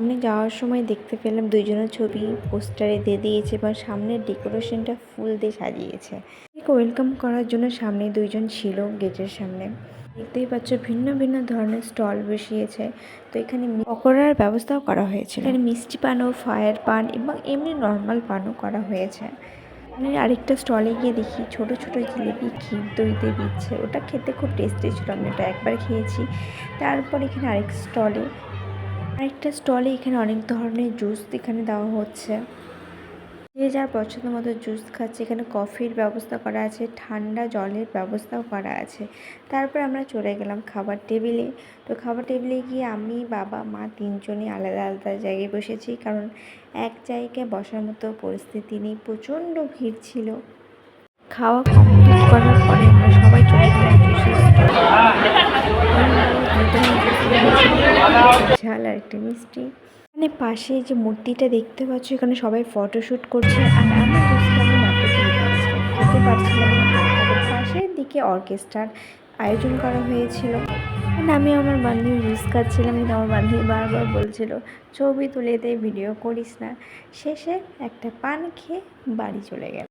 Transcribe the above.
সামনে যাওয়ার সময় দেখতে পেলাম দুইজনের ছবি পোস্টারে দিয়ে দিয়েছে এবং সামনের ডেকোরেশনটা ফুল দিয়ে সাজিয়েছে। ওয়েলকাম করার জন্য সামনে দুইজন ছিল গেটের সামনে। দেখতেই পাচ্ছ ভিন্ন ভিন্ন ধরনের স্টল বসিয়েছে। তো এখানে পকোড়ার ব্যবস্থাও করা হয়েছে। এখানে মিষ্টি পানও, ফায়ার পান এবং এমনি নর্মাল পানও করা হয়েছে। আরেকটা স্টলে গিয়ে দেখি ছোট ছোট জিলিপি ক্ষীর দইতে দিচ্ছে, ওটা খেতে খুব টেস্টি ছিল। আমি ওটা একবার খেয়েছি। তারপর এখানে আরেকটা স্টলে এখানে অনেক ধরনের জুস এখানে দেওয়া হচ্ছে। যে যার পছন্দ মতো জুস খাচ্ছে। এখানে কফির ব্যবস্থা করা আছে, ঠান্ডা জলের ব্যবস্থাও করা আছে। তারপর আমরা চলে গেলাম খাবার টেবিলে। তো খাবার টেবিলে গিয়ে আমি, বাবা, মা তিনজনই আলাদা আলাদা জায়গায় বসেছি, কারণ এক জায়গায় বসার মতো পরিস্থিতি নেই, প্রচণ্ড ভিড় ছিল। খাওয়া কমপ্লিট করার পরে আমরা সবাই চলে গেলাম জুসের ঝাল আর একটা মিষ্টি। এখানে পাশে যে মূর্তিটা দেখতে পাচ্ছ, এখানে সবাই ফটোশ্যুট করছে। আর আমি জুসটা আমি মাকে দিয়ে দিয়েছিলাম, খেতে পারছিলাম না। তারপরে পাশের দিকে অর্কেস্ট্রার আয়োজন করা হয়েছিল। আমি আমার বান্ধবী জুস খাচ্ছিলাম, কিন্তু আমার বান্ধবী বারবার বলছিল ছবি তুলে দে, ভিডিও করিস না। শেষে একটা পান খেয়ে বাড়ি চলে গেল।